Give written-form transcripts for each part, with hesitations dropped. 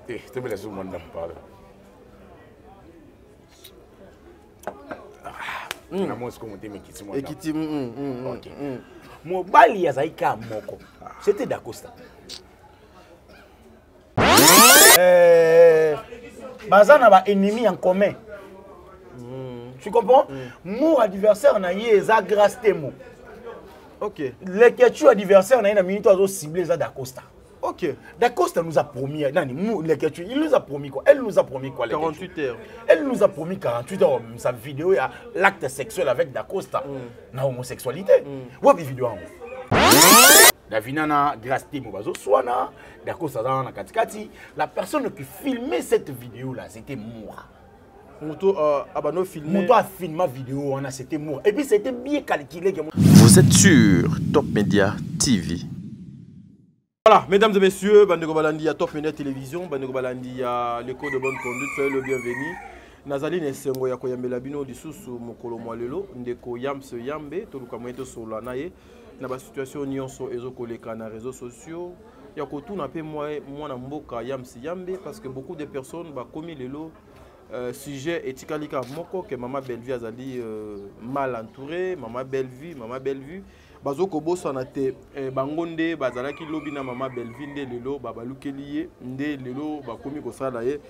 Eh, tu me laisses au monde d'en parler. Na moi ce qu'on dit mais qui c'est moi. OK. Mobali ya zaika moko. C'était d'Acosta. Bazana ba ennemi en commun. Tu comprends? Mon adversaire na yé za grâce temo. OK. L'écriture adversaire na une minute à cibler ça d'Acosta. OK. D'Acosta nous a promis, l'écriture, il nous a promis quoi? Elle nous a promis quoi? 48 heures. Elle nous a promis 48 heures. Sa vidéo, il y a l'acte sexuel avec d'Acosta. Na homosexualité. Ouais, vidéo. Davinana, grâce Timo Bazo, Swana, d'Acosta dans la Katikati. La personne qui filmait cette vidéo là, c'était moi. Moto a filmé. Moto a filmé ma vidéo, c'était moi. Et puis c'était bien calculé. Vous êtes sur Top Media TV. Voilà, mesdames et messieurs, Bandeko Balandi à Top Media Télévision, Bandeko Balandi à l'écho de bonne conduite, soyez le bienvenu. Nazali Nesengo ya koyambela bino disusu mokolo mwalelo ndeko yamse yambe toluka mweto sola naye na ba situation nyonso ezokoleka na réseaux sociaux ya kotuna pe mwana mboka yamse yambe parce que beaucoup de personnes ba komi lelo sujet etikalika moko que maman Bellevue azali mal entourée, maman Bellevue bazoko bosana te bangonde bazalaki lobi na maman Bellevue nde lelo babalukeli ye nde lelo bakomi kosala ye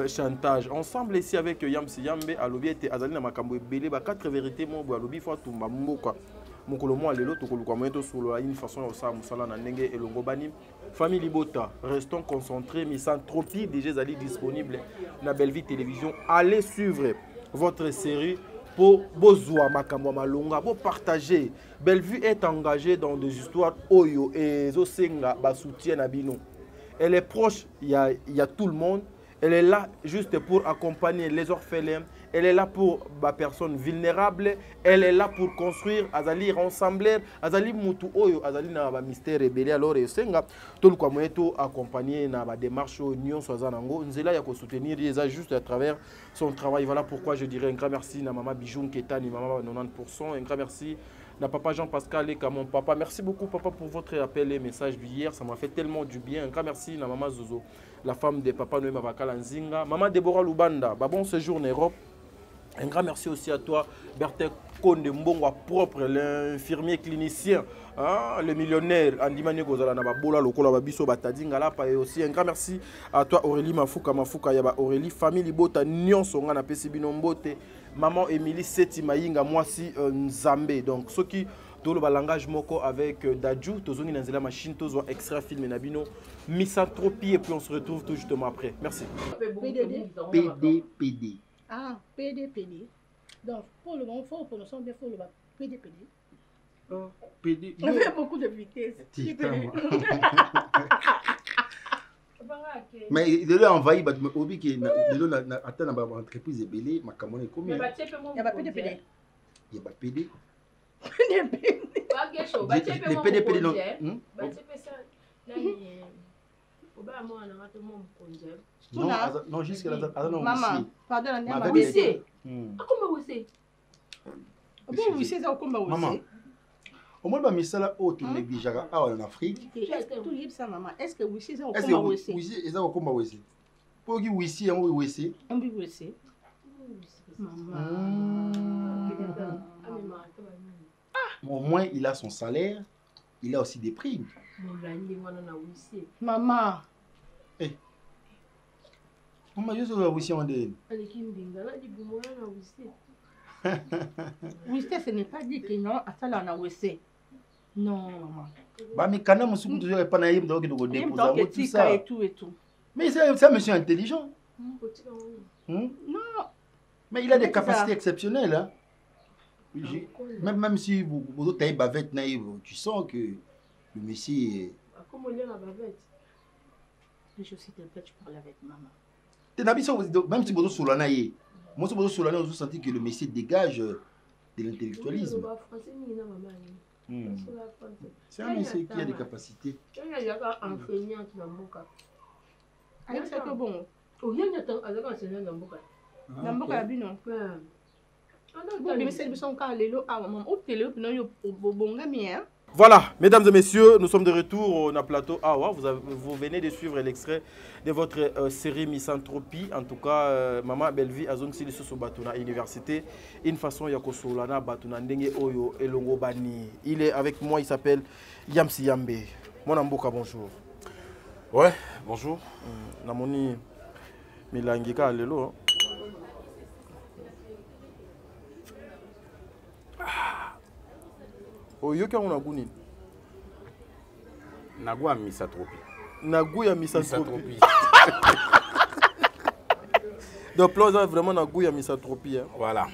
chantage ensemble ici avec Yamsi Yambe alobi ete azali na makambo ebele ba quatre vérités mo bo alobi fa tumba mboka mokolo mo lelo tokoluka moyeto solo une façon ya sa musala na ndenge elongo bani famille Libota restons concentrés misanthropie déjà ezali disponible na Bellevue Télévision allez suivre votre série pour bozwa makambo malonga pour partager. Bellevue est engagée dans des histoires oyo et zosenga ba soutien na bino. Elle est proche, il y a tout le monde. Elle est là juste pour accompagner les orphelins. Elle est là pour les personnes vulnérables. Elle est là pour construire, azali rassembler, azali mutu oyo, azali na ba mystère rebelle alors et senga tout le kwamoeto accompagner na ba démarche union soazanango. Nzela ya ko soutenir les juste à travers son travail. Voilà pourquoi je dirais un grand merci na maman Bijou Ketani, maman 90%, un grand merci na papa Jean-Pascal et mon papa. Merci beaucoup papa pour votre appel et message d'hier, ça m'a fait tellement du bien. Un grand merci na maman Zozo, la femme de papa Noé Mavakala Nzinga, maman Deborah Lubanda, bah bon séjour en Europe. Un grand merci aussi à toi, Berthe Konde Mbongwa propre, l'infirmier clinicien, hein, le millionnaire, Andimane Gozala Nababola, Lokola Babiso Batadinga Lapa, et aussi un grand merci à toi, Aurélie Mafuka Yaba Aurélie, famille Libota, Nyon Songa na Pesibino Mbote, maman Émilie Seti Maïnga, moi si Nzambe. Donc, ceux qui ont le langage moko avec Dadju, Tozongi Nanzela Machine, Tozo extra film Nabino, misanthropie, et puis on se retrouve tout justement après. Merci. PD. Ah, PD. Donc, pour le moment, il faut prononcer bien, il faut le PD. PD. On fait beaucoup de vitesse. Mais il a envahi, mais Obi qui attend dans l'entreprise est belée, ma camone est combien? Il n'y a pas PD. Il y a pas PD. Les PD non. Non, jusqu'à la maman, pardon, oui. Maman, au moins, il y a autre négligeable en Afrique. Est-ce que oui, c'est ça? Est-ce que oui, c'est ça au combat aussi? Pour qui oui, c'est un oui, c'est. Au moins, il a son salaire, il a aussi des primes. Maman. Maman, je suis là aussi en dehors. Oui, ce n'est pas dit que non, à ça là, on a WC. Non, maman. Bah, mais quand même, on ne pas naïf donc de déposer tout ça. Et tout. Mais c'est un monsieur intelligent. Non. Mais il a des capacités exceptionnelles. Hein. Même si vous avez une bavette naïve, tu sens que le monsieur est... Comment il est la bavette? Je suis de fait, je parle avec maman. Même si vous êtes sur la naïve, moi, si vous êtes sur la naïve, vous sentez que le monsieur dégage de l'intellectualisme. C'est un monsieur qui a des capacités. Il y a un enseignant qui a c'est que bon. Il y a un enseignant dans Mboka. Dans Mboka, il y a un bon, mais c'est le son quand les lots à maman, ou télé, ou non, bon, Voilà, mesdames et messieurs, nous sommes de retour au plateau. Ah ouais, vous venez de suivre l'extrait de votre série Misanthropie. En tout cas, Maman Bellevie a zongi sous Batuna Université. Une façon yakosolana Batuna Ndenge Oyo Elongo Bani. Il est avec moi, il s'appelle Yamsi Yambe. Mon amboka, bonjour. Ouais, bonjour. Namoni Milangika Lelo. Oyoka on a guni. Nagua Misanthropie. Naguya Misanthropie. Donc là, vraiment Naguya Misanthropie. Voilà.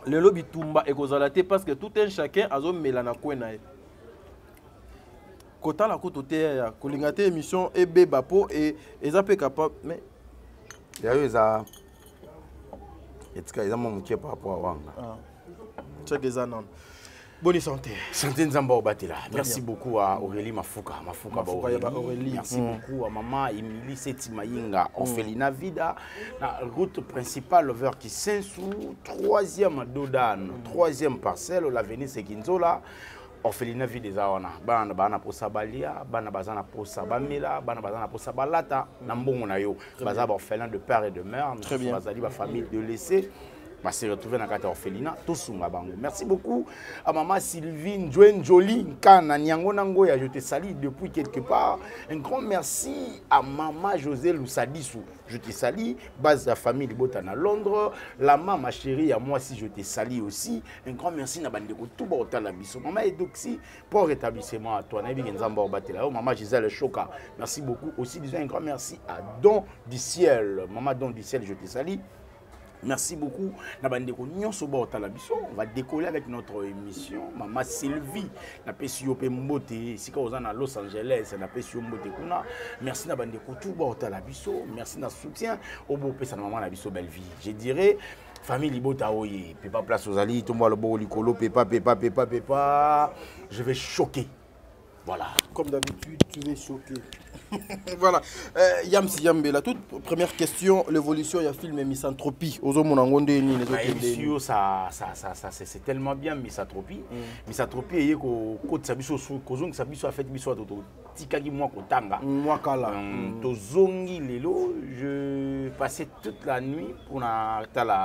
Le lobby tumba et kozalate parce que tout un chacun a zone melana kwena. Kota la koto te ya kolingate émission et bebapo et ezapé capable mais D'ailleurs, ça. Ils ont manqué par rapport à Wanga. Check les annonces. Bonne santé. Santé Nzamba Obatela. Merci beaucoup à Aurélie Mafuka. Aurélie. Merci beaucoup à maman Emily Setimayinga. Orphelina Vida. La route principale vers Kisensou. 3e Dodane. 3e parcelle. L'avenue Sekinzola. Orphelina Vida Zawana. Bana posa balia. Bana bazana posa bamela. Bana bazana posa balata. Nambongo na yo. Bazaba orphelin de père et de mère. Très bien. Bazali ba famille de laisser. On s'est retrouvé dans la orphelinat, tous bango. Merci beaucoup à maman Sylvine, Joanne Jolie, Nkana, Nyango Nangoya, je te salue depuis quelque part. Un grand merci à maman José Loussadissou, je te salue. Base de la famille de Botan à Londres. La maman, ma chérie, à moi aussi, je te salue aussi. Un grand merci à Bandeko, tout bas au Talabiso. Maman Edoxy, pour rétablissement à toi. Maman Gisèle Choka, merci beaucoup. Aussi, disons un grand merci à Don du Ciel. Maman Don du Ciel, je te salue. Merci beaucoup. On va décoller avec notre émission. Maman Sylvie, na pesio pe mbote, si ka ozana Los Angeles, na pesio mbote kuna. Merci na bande ko tout ba otala biso. Merci na soutien au beau pesa na maman na biso belle vie. Je dirais famille Libota oye, pepa place aux ali, tomba le beau likolo, pepa. Je vais choquer. Voilà. Comme d'habitude, tu es choqué. Voilà. Yamsi Yambe, la toute première question, l'évolution, il y a film Misanthropie. C'est tellement bien Misanthropie. Misanthropie, il y a côté sabiso kozong sabiso a fait biso toto tikagi moi kotanga. Moi kala. Tozongi lelo, je passais toute la nuit pour la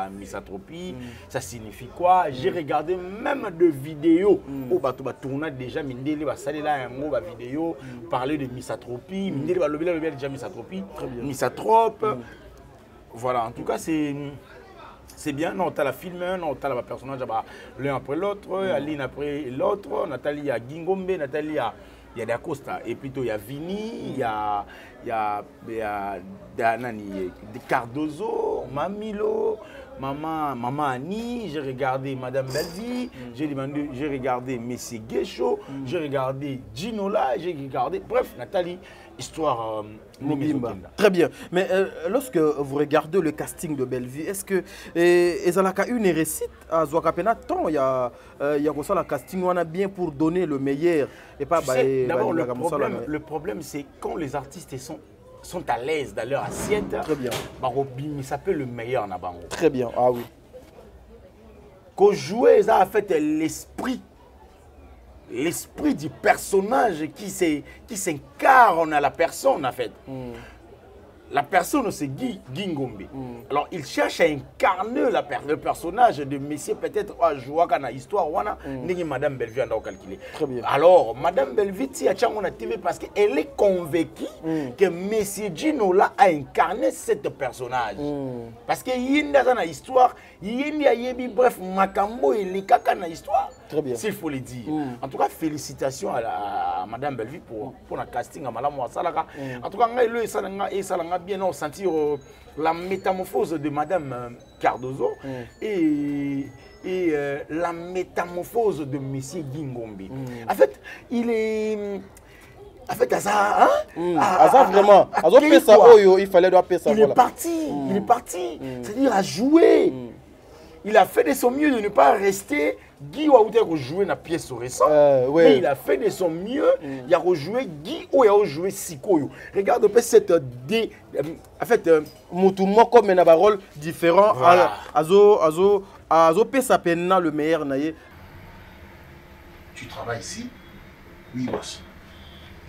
Misanthropie. Ça signifie quoi? J'ai regardé même de vidéos au bateau tourner déjà mindele ba salela ngo ba vidéo parler de Misanthropie. Déjà Misanthropie, Misanthrope. Voilà, en tout cas, c'est bien. On a la film, on a la personnage l'un après l'autre, Aline après l'autre. Nathalie, il y a Gingombe, Nathalie, il y a Dacosta. Et plutôt, il y a Vini, il y a Cardozo, Mamilo. Maman Annie, j'ai regardé Madame Bellevie, j'ai regardé Messie Guécho, j'ai regardé Ginola, j'ai regardé, bref, Nathalie, histoire Mobimba. Très bien. Mais lorsque vous regardez le casting de Bellevie, est-ce que Ezalaka une récite à Zouakapena tant il y a ça le casting on a bien pour donner le meilleur et pas d'abord le problème c'est quand les artistes sont à l'aise dans leur assiette. Très bien. Il s'appelle le meilleur Nabango. Très bien. Ah oui. Qu'on jouait, ça a fait l'esprit du personnage qui s'incarne à la personne en fait. La personne c'est Gingombe. Alors il cherche à incarner le personnage de Messie peut-être à jouer dans l'histoire Madame Bellevie a calculé. Très bien. Alors Madame Bellevie a TV parce qu'elle est convaincue que Messie Ginola a incarné ce personnage. Parce que il y a dans l'histoire, bref Makambo et les caca dans l'histoire. Très bien. S'il faut le dire. En tout cas, félicitations à Madame Bellevie pour le casting à Madame Ouassalaka. En tout cas, on a bien senti la métamorphose de Madame Cardozo et la métamorphose de Monsieur Gingombe. En fait, il est... En fait, Azar, Azar vraiment. Il fallait doit payer ça. Il est parti. C'est-à-dire à jouer. Il a fait de son mieux de ne pas rester Guy Waouté a joué la pièce récente. Mais il a fait de son mieux. Il a rejoué Guy ou il a rejoué Sikoyo. Regarde un peu cette en fait, Moutoumoko mène un rôle différent. Azo Azopé Sapena le meilleur naïe. Tu travailles ici? Oui, boss.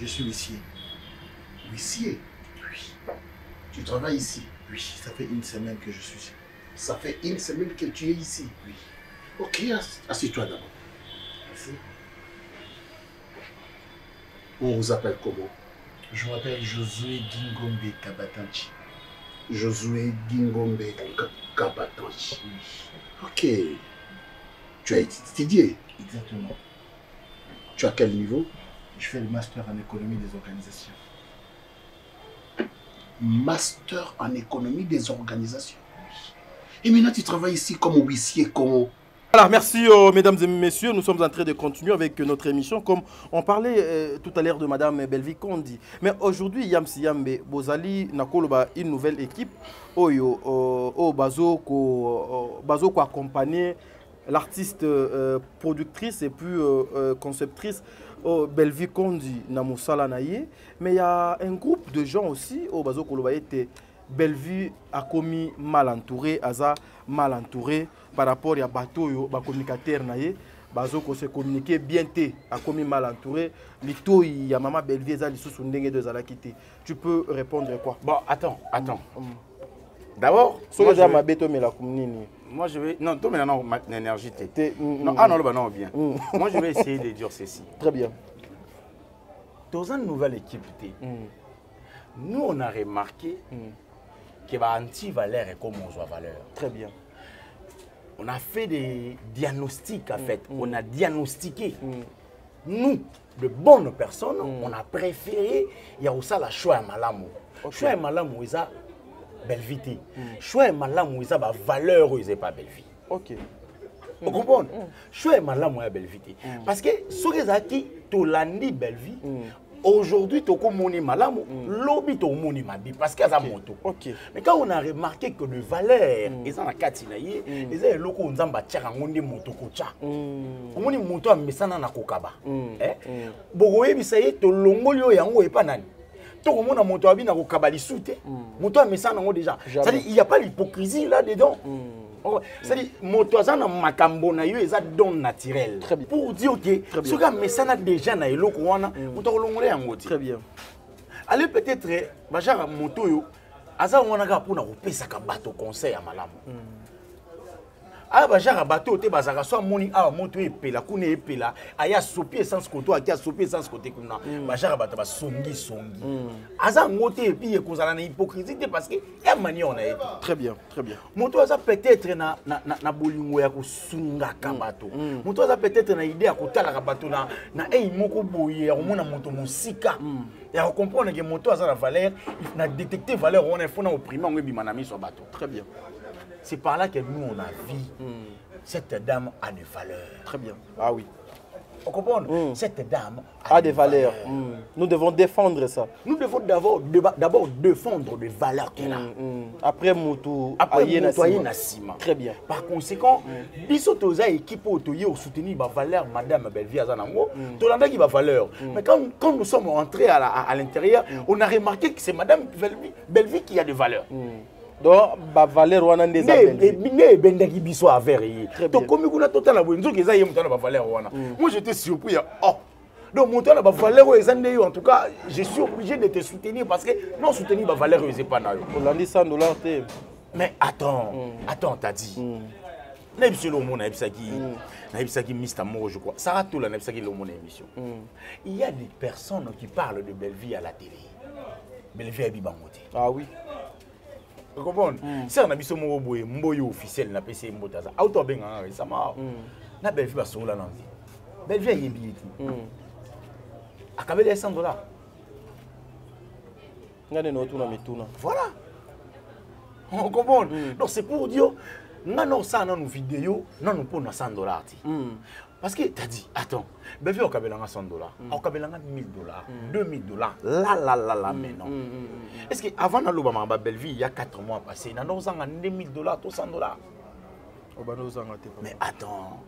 Je suis huissier. Huissier? Oui. Tu travailles ici? Oui. Ça fait une semaine que je suis ici. Ça fait une semaine que tu es ici? Oui. Ok, assieds-toi d'abord. Merci. On vous appelle comment? Je m'appelle Josué Gingombe Kabatanchi. Josué Gingombe Kabatanchi. Oui. Ok. Tu as étudié? Exactement. Tu as quel niveau? Je fais le master en économie des organisations. Master en économie des organisations? Et maintenant tu travailles ici comme huissier, comment? Voilà, merci mesdames et messieurs, nous sommes en train de continuer avec notre émission. Comme on parlait tout à l'heure de madame Belvi Kondi. Mais aujourd'hui, Yamsi Yambe, Bozali, Nakoloba, une nouvelle équipe. Oyo, Bazo ko accompagner l'artiste productrice et puis conceptrice Belvi Kondi Namusala Naye. Mais il y a un groupe de gens aussi, au Bazo Koloba était Belvi a commis mal entouré, Aza mal entouré par rapport à bateau, à communicateur naye, Bazo ko se communiquer bien té, a commis mal entouré, lito il y a maman Belvi Eza li sous ndenge de zala quitté. Tu peux répondre quoi? Bon, attends. D'abord, moi je vais non, toi maintenant ma énergie non, ah non, non bien. Moi je vais essayer de dire ceci. Très bien. Dans une nouvelle équipe nous on a remarqué que va anti-valeur et comme on voit valeur. Très bien. On a fait des diagnostics en fait. On a diagnostiqué. Nous, de bonnes personnes, on a préféré, il y a aussi la choix à Malamu. Choix à Malamu, il y a belle vie. Choix à Malamu, il y a valeur, il n'y a pas belle vie. Ok. Vous comprenez? Choix à Malamu, il y a belle vie. Parce que ceux qui ont l'andi belle vie, aujourd'hui, tu as moni malamu, lobby tu moni mabi parce qu'il y a moto. Mais quand on a remarqué que les valeurs, ils ont la katinaye, ils ont loko nzamba tchaka ngondi moto kocha. Omoni moto a mesana na kokaba. Bogoye bisaye to longolio yango e pa nani. To komona moto abi na kokaba lisute. Moto a mesana ngo déjà. C'est-à-dire il y a pas l'hypocrisie là dedans. C'est-à-dire moto azana makambo na yo eza don naturel. Pour dire que ce gars mesana déjà na eloko wana moto kolongole yango ti. Très bien. Allez peut-être bajara moto yo aza wana ka pona kopesa ka bato conseil ya malamu. Ah bajara bato te bazaka so moni ah moto epela kuna epela aya sopi essence koto akia sopi essence côté kuna bajara bato ba songi aza ngote epi ekozala na hypocrisie parce que ya mani on a été. Très bien, très bien. Moto aza peut-être na bolingo ya kosunga ka bato. Moto aza peut-être na idée ya kotala ka bato na moko boye ya komona moto musika. Ya comprendre que moto aza na valeur, na détecter valeur on est fona opprimer on bima na miso bato. Très bien. C'est par là que nous, on a vu cette dame a des valeurs. Très bien. Ah oui. On comprend? Cette dame a des valeurs. Nous devons défendre ça. Nous devons d'abord défendre les valeurs qu'elle a. Après, Moutou, Nassima. Très bien. Par conséquent, Bissotoza équipe au soutenir ma valeur, Madame Belvi Azanango, tout le monde qui va valeur. Mais quand nous sommes entrés à l'intérieur, on a remarqué que c'est Madame Belvi qui a des valeurs. Donc, la valeur wana des moi j'étais surpris. Oh, donc mon temps la valeur en tout cas, je suis obligé de te soutenir parce que non soutenir la valeur c'est pas naïf. On a dit $100. Mais attends, t'as dit. N'absolu le monde n'absaki Mr. Moro je crois. Ça a tout la n'absaki le monde émission. Il y a des personnes qui parlent de Belvi à la télé. Belvi à Bibangote. Ah oui. Vous comprenez? Si on a mis ce mot mboyo officiel na PC mbotaza. Auto benga ça m'a. Na Belvi ba sola na vie. Belvi a yebi. Akabele $100. Ngane no tuna mituna. Voilà. On comprend. Donc c'est pour dire non ça dans nos vidéos, non nous prenons $100 ti. Parce que t'as dit attends, Belvi au kabelanga $100, au kabelanga $1000, $2000. Là maintenant. Est-ce que avant na loba ma Belvi il y a 4 mois passé, na nous en $2000, $100. Mais attends.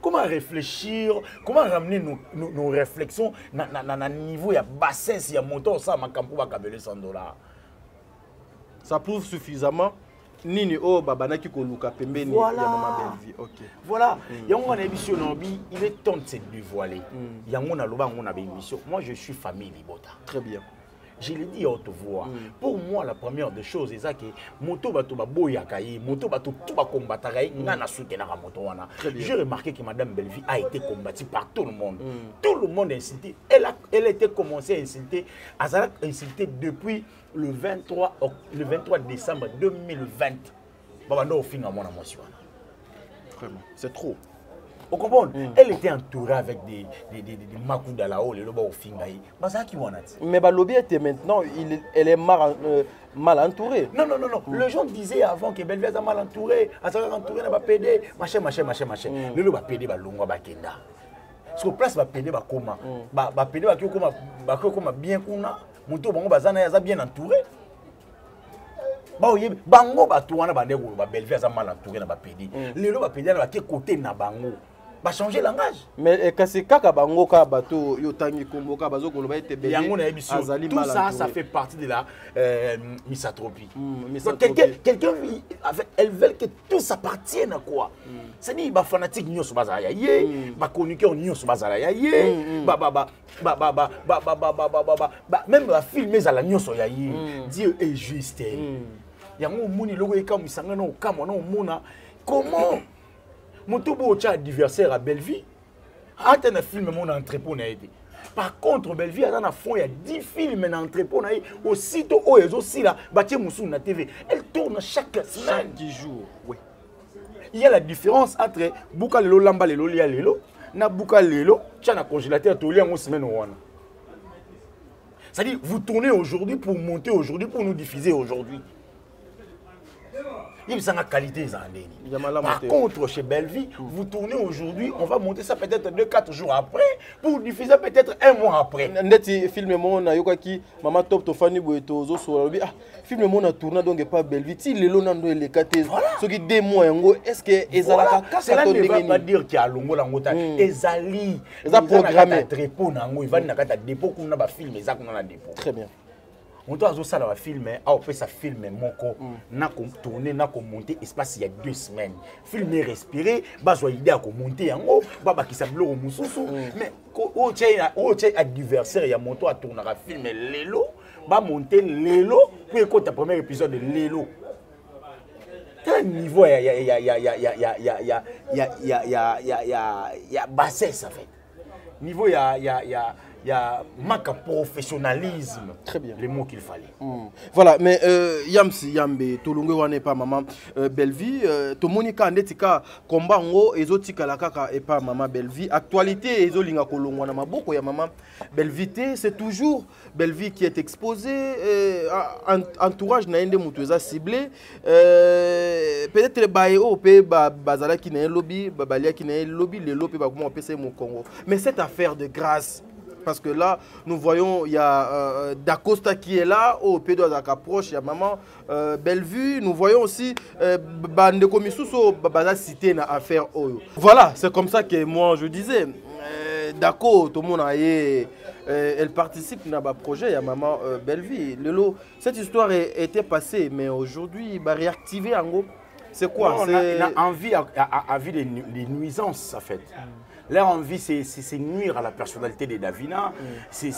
Comment réfléchir, comment ramener nos réflexions na niveau ya bassesse ya moto ça ma campo va kabeler $100. Ça prouve suffisamment nini o babanaki koluka pembeni Voilà. ya Maman Belle Vie. OK. Voilà. Yango na émission Nobi, il est temps de se dévoiler. Yango na loba ngona ba émission. Moi je suis famille Libota. Très bien. Je l'ai dit à haute voix. Pour moi, la première des choses, c'est ça que moto bato ba boyaka yi, moto bato tout ba combattre yi, ngana soutenaka moto wana. J'ai remarqué que Madame Bellevie a été combattue par tout le monde. Tout le monde a insulté. Elle a été commencée à insulter. Azalak a insulté depuis le 23 décembre 2020. Babando au fin à mon amotion. Vraiment, c'est trop. Vous comprenez? Elle était entourée avec des makouda là-haut, les lobos au fingaï. Mais Balobi était maintenant, elle est mal entourée. Non. Les gens disaient avant que Bellevie est mal entourée. Elle est entourée, elle va péder. Machin. Le lobo va péder, va longa, va kenda. Sur place, va péder, va comment? Va péder, va comment bien qu'on a. Monto, bazana, elle est bien entourée. Bango, batouana, bandego, Bellevie est mal entourée, va péder. Le lobo va péder, va quel côté na bango? Va changer le langage. Mais quand c'est kaka bango ka bato yo tangi kombo ka bazo koloba ete bébé azali tout mal ça entouré. Ça fait partie de la misatropie. Quelqu'un elle veut que tout s'appartienne à quoi? C'est ni ba fanatique nyo sobaza ya ye, ba chroniqueur nyo sobaza ya ye, même la film ezala nyo so ya ye. Dieu est juste. Yango muni logo eka misanga no kama no mona comment Motobo a adversaire à Bellevie. Attends un film mon entrepôt n'a été. Par contre Bellevie a dans fond il y a 10 films dans entrepôt n'a aussitôt aussi là bâti Moussou na TV. Elle tourne chaque semaine 10 jours. Oui. Il y a la différence entre Bouka Lelo Lamba Lelo Lia Lelo na Bouka Lelo tient un congélateur tout lien en semaine ou one. C'est-à-dire vous tournez aujourd'hui pour monter aujourd'hui pour nous diffuser aujourd'hui. Il y a une qualité. Par contre, chez Bellevie, vous tournez aujourd'hui, on va monter ça peut-être 2-4 jours après, pour diffuser peut-être 1 mois après. Ndeti film mon na yokaki Maman Top to Fanny Boeto zo so lobi film mon na tourné donc pas Bellevie ti lelo nando le kate ce qui 2 mois ngo est-ce que ezalaka kaka to ndenge ni va dire qu'il y a longo la ngota ezali eza programmé dépôt nango il va na kata dépôt kuna ba film eza kuna na dépôt. Très bien. On doit aussi la film, on peut ça filmer mon corps, n'a qu'on tourner, n'a qu'on monter espace il y a 2 semaines. Filmer, respirer, bah soit idée à qu'on monter en haut, bah qui s'appelle au moussou, mais au tien adversaire il y a mon tour à tourner à filmer l'élo, bah monter l'élo, puis écoute le premier épisode de l'élo. Quel niveau il y a bassesse ça fait. Niveau il y a manque de professionnalisme. Très bien. Les mots qu'il fallait. Voilà, mais Yamsi Yambe, Tolongue wane pas Maman Bellevie, Tomonika Netika, combat ngo, ezotika la kaka et pas Maman Bellevie. Actualité, ezolinga kolongo wana maboko ya Maman Bellevie, c'est toujours Bellevie qui est exposée, entourage na ende mutueza ciblé. Peut-être les baïo, bazala qui n'a lobby, babalia qui n'a lobby, les lobby ba comment on peut c'est mon Congo. Mais cette affaire de grâce. Parce que là, nous voyons, il y a Dacosta qui est là, au Pédo approche, il y a Maman Bellevue. Nous voyons aussi Bande Komisuso, Babaza cité dans l'affaire Oyo. Voilà, c'est comme ça que moi je disais. D'accord, tout le monde a elle participe dans le projet, il y a Maman Bellevue. Cette histoire était passée, mais aujourd'hui, il va réactiver en gros. C'est quoi? On a envie des nuisances, en fait. Leur envie, c'est nuire à la personnalité de Davina, c'est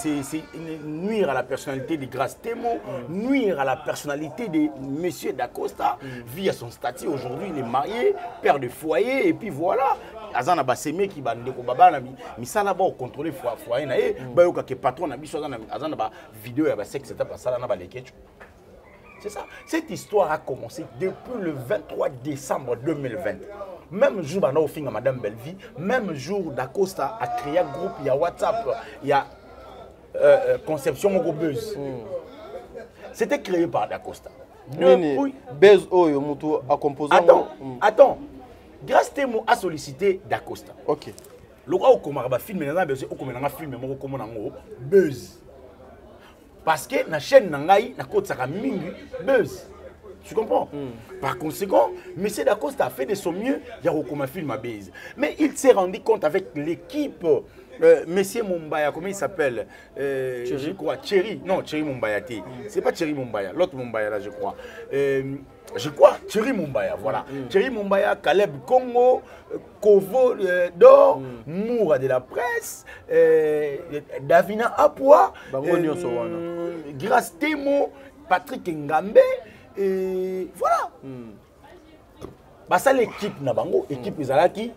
nuire à la personnalité de Grace Temo, nuire à la personnalité de M. Dacosta, via son statut. Aujourd'hui, il est marié, père de foyer, et puis voilà. Azana Basseme qui bande ko baba na misala ba contrôler foyer na e ba yo ka patron na biso azana ba vidéo ya ba sexe ta pasala na ba lekecho. C'est ça. Cette histoire a commencé depuis le 23 décembre 2020. Même jour, au fin de Madame Bellevie, même jour, Dacosta a créé un groupe, il y a WhatsApp, il y a Conception Buzz. C'était créé par Dacosta. Depuis... Buzz Oyo, Moutou a composé. Attends. Grâce Temo a sollicité Dacosta. Ok. Le roi au Komaraba film, il y a un film, Buzz. Parce que la chaîne Nangaï, la côte sera mingi, Buzz. Tu comprends? Par conséquent, M. Dacosta a fait de son mieux, il y a un film à base. Mais il s'est rendu compte avec l'équipe Monsieur Mumbaya, comment il s'appelle je crois Thierry. Non, Thierry Mumbaya. C'est pas Thierry Mumbaya, l'autre Mumbaya là, je crois. Je crois Thierry Mumbaya, voilà. Thierry Mumbaya, Caleb Congo, Kovo d'Or, Moura de la presse, Davina Apua, Grace Temo, Patrick Ngambe, voilà. Bah ça l'équipe Nabango, équipe Izalaki,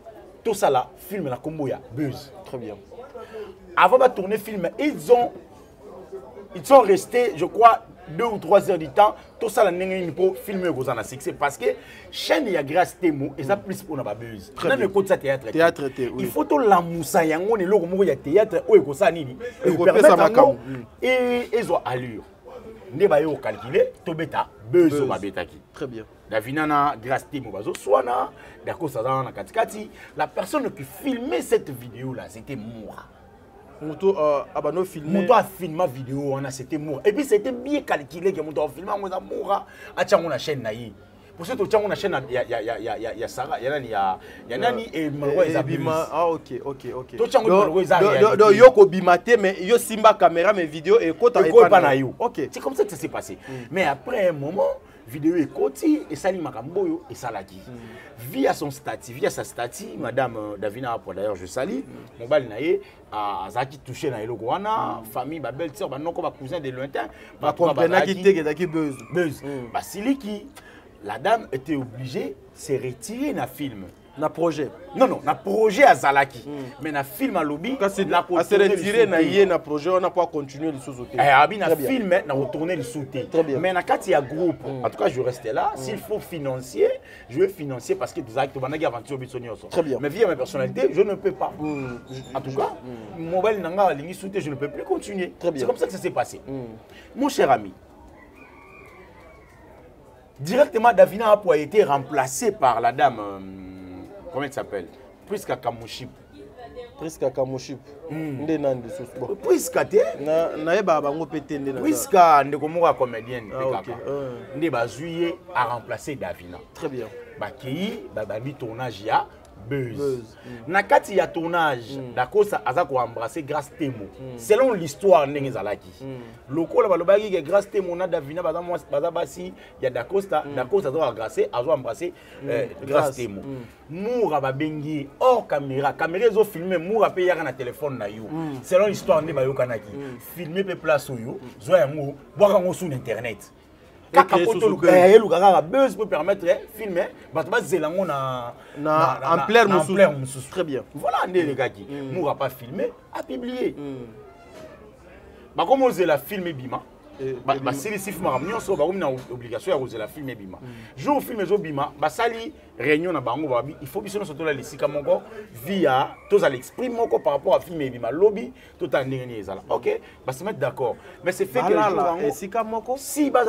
tout ça là, film la Komboya, Buzz. Très bien. Avant de tourner film, ils sont restés, je crois, 2 ou 3 heures du temps. Tout ça là, pour filmer aux succès parce que chaîne il y a grâce Temo et ça plus pour n'a Buzz. Très bien. Côté ça théâtre. Il faut tout la moussa yango ne logo mo ya théâtre ou ko ça nini. Et ils ont allure. Ne ba yo calculer to beta Buzz ba beta ki. Très bien. Davinana grâce Temo bazo swana, d'accord ça dans la katikati. La personne qui filmait cette vidéo là, c'était Moura. Moto a filmé. Moto a filmé vidéo, c'était Moura. Et puis c'était bien calculé que Moto a filmé Moura a tchangé la chaîne naïe. Pour ce que tu as une chaîne, il y a Sarah, il y a Nani et Malwa Bima. Ah ok. Donc Yoko Bimate, mais yo Simba caméra, mais vidéo et Kota et Panayo. Ok. C'est comme ça que ça s'est passé. Mais après un moment, vidéo est côté et Sali Makamboyo et Salaki. Via son statut, via sa statut, Madame Davina Apo, d'ailleurs je salue, mon bal naïe, à Zaki touché na Eloguana, famille, ma belle sœur, ma non comme cousin de lointain, ma comprendre qui était Buzz. Basiliki, la dame était obligée de se retirer dans le film. Na projet. Non, na projet à Zalaki. Mais na film à lobby, à se retirer na projet, on n'a pas continué les sous-autés. Na film, na retourner les sous-autés. Mais na quand il y a groupe, en tout cas je restais là. S'il faut financier, je vais financer parce que Zalaki tu vas n'avoir aventure bisonioso. Très bien. Mais via ma personnalité, je ne peux pas. En tout cas, mobile nanga lingi sous-auté, je ne peux plus continuer. C'est comme ça que ça s'est passé. Mon cher ami. Directement, Davina a été remplacé par la dame. Comment elle s'appelle? Priska Kamuship. Priska Kamuship. Ndenande sous. Priska te? Na eba bango pétende na. Priska ndekomoka comédienne. Ndé bazuye a remplacé Davina. Très bien. Bakei babami tournage ya Buzz. Na kati ya tournage, d'accord ça azako embrasser grâce Temo. Selon l'histoire ndenge zalaki. Lokola balobaki que grâce Temo na Davina baza basi ya Dacosta doit embrasser grâce Temo. Moura babengi hors caméra ezo filmer Moura pe yaka na téléphone na yo. Selon l'histoire ndé bayoka naki. Filmer pe place yo, zo yango boka ngo sur internet. Kaka poto lukaka Buzz peut permettre filmer batba zelango en plein moussous. Très bien. Voilà les gars qui Moura pas filmé a publié. Bah comme on la filmer bima. Bah c'est les film ramnion so ba comme obligation à la filmer bima. Jour film zo bima ba sali réunion na bango ba il faut biso surtout la lisika moko via tous à l'exprime moko par rapport à filmer bima lobby tout en ndenge ezala. OK, ba se mettre d'accord. Mais c'est fait que le sika moko si ba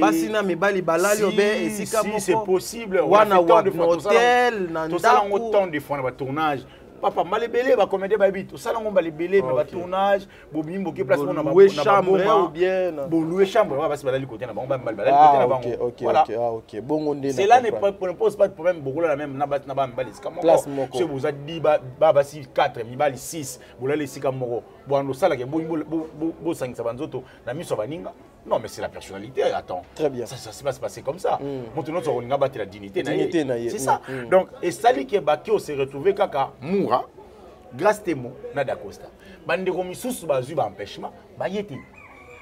basina mibali balali obe sika moko si c'est possible wana hotel na tout ça en temps de fois na tournage. Papa malebele ba comédie ba bit ça lango balebele mais ba tournage bobimbo ki place on a louer chambre ou bien louer chambre va passer balali côté na bango balali côté na bango voilà OK bongo ndé cela ne pose pas de problème beaucoup la même na ba mbali sika moko chez vous a dit ba si 4 mibali 6 bolali sika moko boando sala ke bo sangisa banzoto na miso baninga. Non, mais c'est la personnalité, attends. Très bien. Ça ne va se passer comme ça. Maintenant, on a battu la dignité. C'est ça. Donc, et Sali Kebakio s'est retrouvé kaka Moura, grâce Temo, Nada Costa. Bande Romissous, Bazu, empêchement, Bayeti.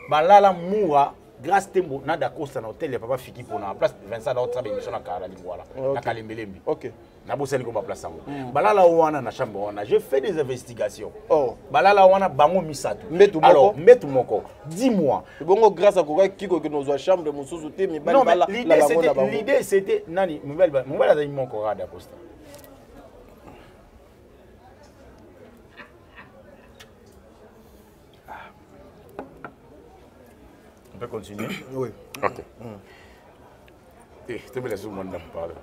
Balala Moura, grâce Temo, Nada Costa, dans l'hôtel, il n'y a pas Fiki pour la place. Vincent a travaillé mission à Karalinguala, à Kalembelembi. Ok. Naboseli ko ba place sango. Balala wana na chambre wana, j'ai fait des investigations. Oh, balala wana bango misatu. Alors, metu moko. Dis-moi. Bongo grâce à quoi kiko que nos chambre mususu te mi bala. Non, mais l'idée c'était nani, mobile a mon corps d'Acosta. On peut continuer? Oui. OK. Tu me laisses au monde parler.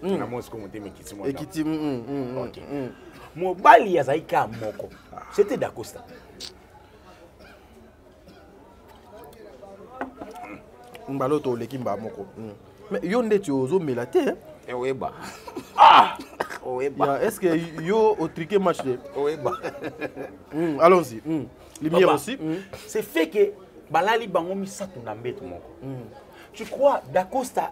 Na moi ce qu'on dit mais qui OK. Mobali ya zaika moko. C'était d'Acosta. Mbalo to leki mba moko. Mais yonde tu ozo melate hein? Eh oui ba. Est-ce que yo au triqué match de allons-y. Lumière aussi. C'est fait que balali bango misato na mbeto moko. Tu crois Dacosta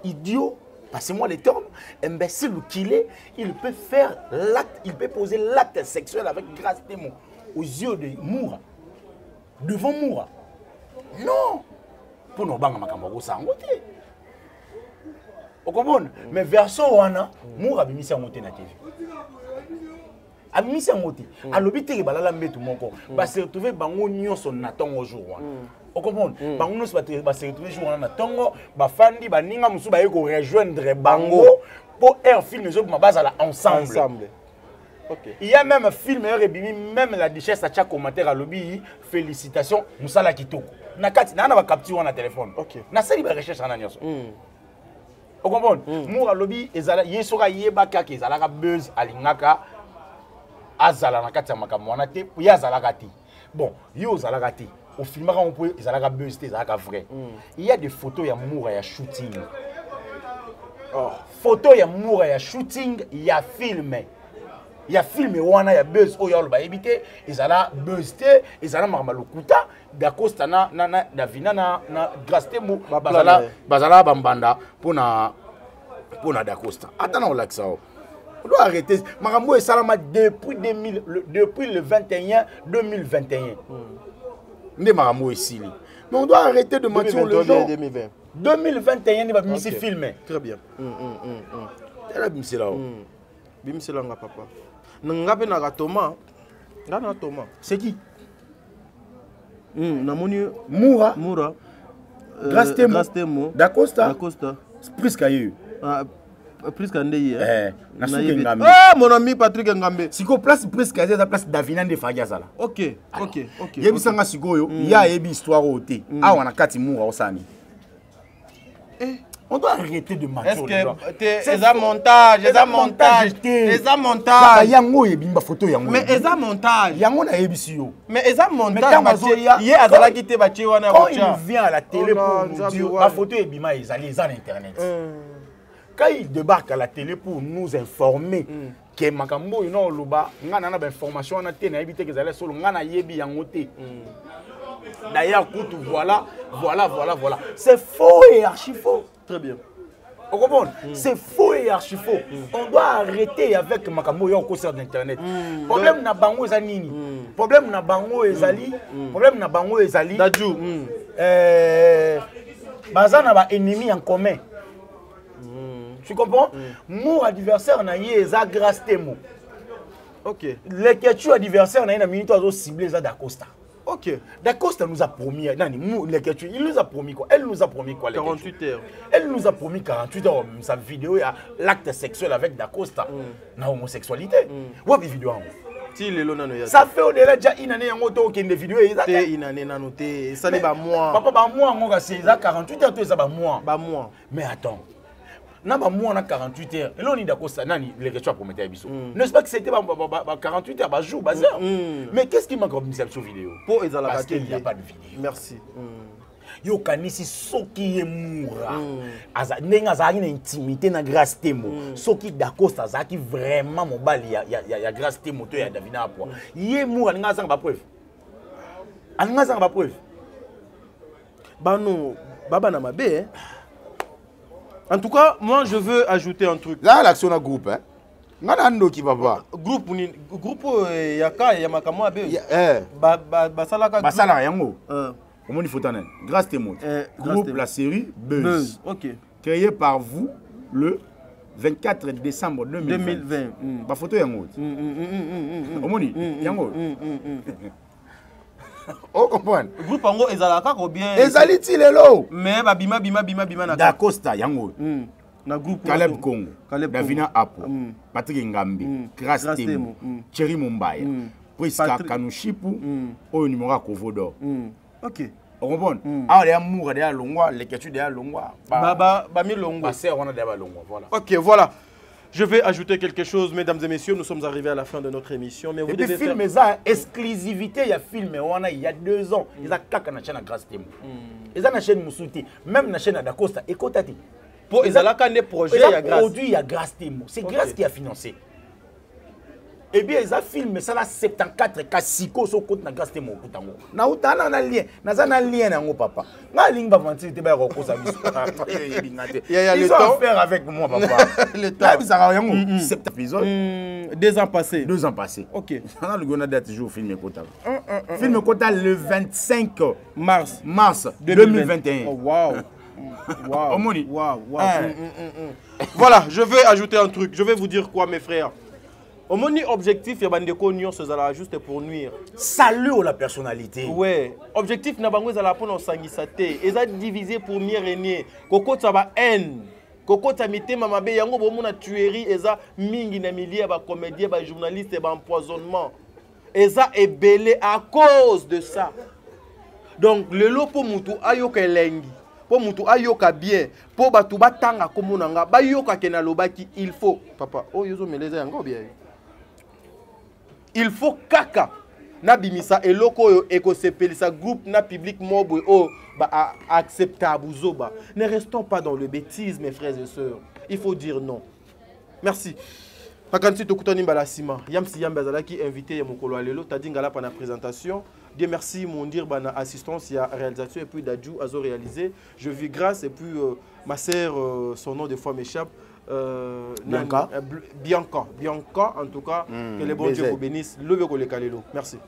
idiot, passez-moi les termes, imbécile ou qu'il est, il peut faire l'acte, il peut poser l'acte sexuel avec grâce des mots aux yeux de Moura, devant Moura. Non, pour nous banga makambo sango te. Vous comprenez? Mais version wana, Moura bimisi angote na TV. Abimisi angote. Alobi te balala mbeto moko. Ba se retrouver bango nyonso na tongo jour wana. Vous comprenez? Bango nyonso ba se retrouver jour wana na tongo, ba fandi ba ninga musu ba yeko rejoindre bango pour un film les autres bazala ensemble. Okay. Il y a même un film, même la duchesse a commentaire à lobby, félicitations, Moussala Kitoko. Nakati, na ba capture na téléphone. Okay. Na sali ba recherche na nyonso. Vous comprenez? Moura lobby ezala yesoka yeba kaka ezala buzz alingaka azala na kati ya makambo wana te, ya azala kati. Bon, yo azala kati. Au film on peut ezala buzz te ezala vrai. Il y a des photos ya Moura ya shooting. Oh, photo ya Moura ya shooting, ya film. Il y a film wana ya buzz oyo ba ebité ezala buzz te ezala makamalukuta Dacosta na davina na graste mo bazala bambanda pona Dacosta. Attends on l'accès. On doit arrêter makambo et salama depuis le 21 2021. Ndé makambo esili. Mais on doit arrêter de mentir les gens. 2021 ni ba misi filmer. Très bien. Elle a bimsi là. Bimsi là papa. Ngabe na Thomas. Ngana Thomas. C'est qui? Namoni Moura. Grastemo. Dacosta. Presque ailleurs. Presque ndeye. Ah, mon ami Patrick Ngambe. Siko place presque ailleurs la place Davina de Fagazala. OK. Yebisanga sikoyo, ya yebi histoire oté. Ah wana kati Moura osani. On doit arrêter de mentir. Est-ce que c'est un montage, c'est un montage. Yango yebimba photo yango. Mais c'est un montage. Yango na yebisi yo. Mais c'est un montage. Hier azala kité bachi wana quand il vient à la télé pour nous dire la photo yebima ezali za internet. Quand il débarque à la télé pour nous informer que makambo ino loba ngana na ba information na té na yebité que ezali solo ngana yebi yango té. D'ailleurs écoute voilà. C'est faux et archi faux. Très bien. Vous comprenez? C'est faux et archi faux. On doit arrêter avec makambo yo concert d'internet. Problème na bango ezanini. Problème na bango ezali. Dadju. Bazana ba ennemi en commun. Tu comprends? Mon adversaire na yé eza grâce temo. OK. L'écriture adversaire na yé na minute azo cibler za Dacosta. OK. Dacosta nous a promis, il nous a promis quoi? Elle nous a promis quoi? 48 heures. Elle nous a promis 48 heures. Sa vidéo, il y a l'acte sexuel avec Dacosta. La homosexualité. Ouais, des vidéos. Ça fait au-delà déjà une année en auto qui est des vidéos. Une année en auto. Ça n'est pas moi. Papa, moi, c'est 48 heures, ça va moi. Moi. Mais attends. Na ba moi na 48 heures. Et là on est d'accord ça nani les questions pour mettre biso. N'est-ce pas que c'était 48 heures par jour bazar. Mais qu'est-ce qui manque comme cette vidéo? Pour ezala parce qu'il n'y a pas de vidéo. Merci. Yo kanisi soki ye Moura. Aza nenga za une intimité na grâce temo. Soki Dacosta za ki vraiment mobali ya grâce temo to ya Davina po. Ye Moura ninga za ba preuve. Aninga za ba preuve. Bano baba na mabe hein. En tout cas, moi je veux ajouter un truc. Là, l'action a groupe, hein. Ngana qui papa. Groupe yaka ya makamwa abe. Basalaka. Basala yango. Comment il faut t'en grâce témoin. Groupe la série Buzz. OK. Créé par vous le 24 décembre 2020. Ba photo yango. Omoni yango. Oh comprendre. Groupe ango ezalaka ko bien. Ezaliti lelo. Mais ba bima na Dacosta yango. Na groupe Caleb Congo. Davina Apo. Patrick Ngambi. Krastemo. Thierry Mumbaya. Priska Kanushipu. Au numéro Kovodor. OK. On comprend. Ah les amours derrière longwa, les questions derrière longwa. Ba mi longwa. C'est on a derrière longwa, voilà. OK, voilà. Je vais ajouter quelque chose, mesdames et messieurs. Nous sommes arrivés à la fin de notre émission. Mais vous devez faire... film ça, exclusivité, il y a film il y a 2 ans. Ils ont caca na chaîne grâce temo. Ils ont na chaîne Moussouti, même na chaîne Dacosta. Écoutez, Pour ezalaka des projets ya grâce. Produit ya grâce Temo. C'est grâce qui a financé. Et bien ils a filmé ça là 74 cas siko so compte na grâce Temo kutango. Na utana na lien, na za na lien na ngo papa. Na ligne ba mentir te ba roko sa biso. Ils ont affaire avec moi papa. Le temps. Ça va yango 7 épisodes. 2 ans passés. 2 ans passés. OK. Ça le gona date jour film Kota. Film Kota le 25 mars 2021. Oh wow. Wow. Omoni. Wow. Voilà, je vais ajouter un truc. Je vais vous dire quoi mes frères. Omoni objectif ya bandeko nyonso ezala juste pour nuire. Salut la personnalité. Ouais, objectif na bango ezala pona osangisa te. Eza divisé pour mieux régner. Kokota ba haine. Kokota mitema mabe yango bomona tuerie eza mingi na milieu ba comédien ba journaliste ba empoisonnement. Eza ebelé à cause de ça. Donc le lopo mutu ayoka elengi. Po mutu ayoka bien. Po batu batanga komonanga ba yoka kena lobaki il faut. Papa, oh yozo meleza yango bien. Il faut kaka na bimisa eloko yo ekosepelisa groupe na public mobo o ba acceptable zoba. Ne restons pas dans le bêtise mes frères et sœurs. Il faut dire non. Merci. Pakansi tokutani mbala sima. Yamsi yamba zalaki invité ya mokolo alelo tadi ngala pa na présentation. Dieu merci mon dire bana assistance ya réalisation et puis Dadju azo réalisé. Je vis grâce et puis ma sœur son nom des fois m'échappe. Bianca en tout cas, que les bons Dieu vous bénissent. Le Kalelo. Merci.